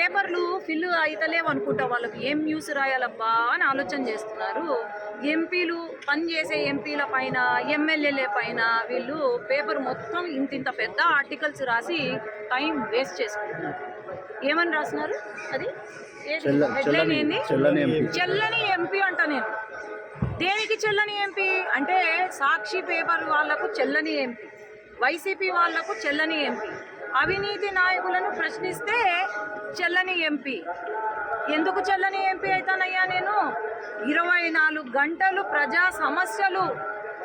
పేపర్లు ఫిల్ అయితలేవు అనుకుంటా, వాళ్ళకి ఏం న్యూస్ రాయాలబ్బా అని ఆలోచన చేస్తున్నారు. ఎంపీలు పనిచేసే ఎంపీల పైన, ఎమ్మెల్యేల పైన వీళ్ళు పేపర్ మొత్తం ఇంత పెద్ద ఆర్టికల్స్ రాసి టైం వేస్ట్ చేసుకుంటున్నారు. ఏమని రాస్తున్నారు? అది హెడ్లైన్ ఏంది? చెల్లని ఎంపీ అంట. నేను దేనికి చెల్లని ఎంపీ అంటే, సాక్షి పేపర్ వాళ్లకు చెల్లని ఎంపీ, వైసీపీ వాళ్లకు చెల్లని ఎంపీ, అవినీతి నాయకులను ప్రశ్నిస్తే చెల్లని ఎంపీ. ఎందుకు చెల్లని ఎంపీ అవుతానయ్యా? నేను 24 గంటలు ప్రజా సమస్యలు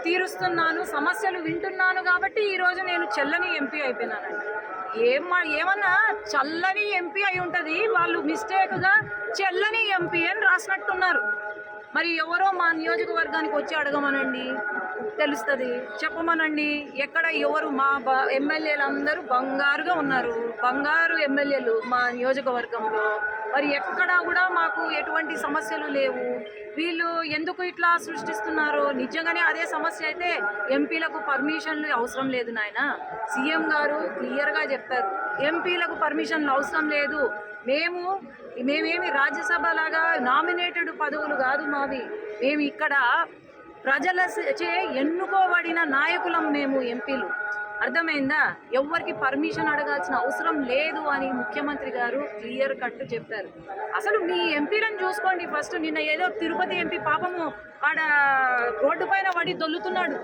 తీరుస్తున్నాను, సమస్యలు వింటున్నాను కాబట్టి ఈరోజు నేను చెల్లని ఎంపీ అయిపోయినానండి. ఏమన్నా చల్లని ఎంపీ అయి ఉంటుంది, వాళ్ళు మిస్టేక్గా చెల్లని ఎంపీ అని రాసినట్టున్నారు. మరి ఎవరో మా నియోజకవర్గానికి వచ్చి అడగమనండి, తెలుస్తుంది. చెప్పమనండి, ఎక్కడ ఎవరు మా ఎమ్మెల్యేలు అందరూ బంగారుగా ఉన్నారు, బంగారు ఎమ్మెల్యేలు మా నియోజకవర్గంలో. మరి ఎక్కడా కూడా మాకు ఎటువంటి సమస్యలు లేవు. వీళ్ళు ఎందుకు ఇట్లా సృష్టిస్తున్నారో, నిజంగానే అదే సమస్య అయితే ఎంపీలకు పర్మిషన్లు అవసరం లేదు నాయన. సీఎం గారు క్లియర్గా చెప్పారు, ఎంపీలకు పర్మిషన్లు అవసరం లేదు. మేమేమి రాజ్యసభ లాగా నామినేటెడ్ పదవులు కాదు మావి. మేము ఇక్కడ ప్రజల చే ఎన్నుకోబడిన నాయకులం మేము ఎంపీలు. అర్థమైందా? ఎవరికి పర్మిషన్ అడగాల్సిన అవసరం లేదు అని ముఖ్యమంత్రి గారు క్లియర్ కట్ చెప్పారు. అసలు మీ ఎంపీలను చూసుకోండి ఫస్ట్. నిన్న ఏదో తిరుపతి ఎంపీ పాపము ఆడ రోడ్డు పైన పడి దొల్లుతున్నాడు.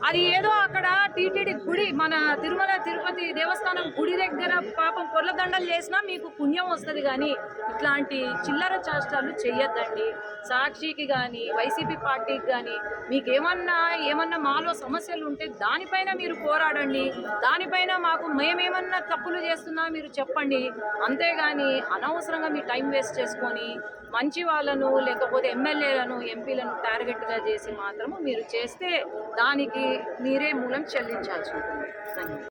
అది ఏదో అక్కడ టీటీడీ గుడి, మన తిరుమల తిరుపతి దేవస్థానం గుడి దగ్గర పాపం పొర్లదండలు చేసినా మీకు పుణ్యం వస్తుంది. కానీ ఇట్లాంటి చిల్లర చేష్టాలు చెయ్యొద్దండి. సాక్షికి కానీ వైసీపీ పార్టీకి కానీ మీకేమన్నా మాలో సమస్యలు ఉంటే దానిపైన మీరు పోరాడండి. దానిపైన మేమేమన్నా తప్పులు చేస్తున్నా మీరు చెప్పండి. అంతేగాని అనవసరంగా మీ టైం వేస్ట్ చేసుకొని మంచి వాళ్ళను లేకపోతే ఎమ్మెల్యేలను ఎంపీలను టార్గెట్గా చేసి మాత్రము మీరు చేస్తే దానికి మీరే మూలం చెల్లించాల్సి ఉంటుంది. ధన్యవాదాలు.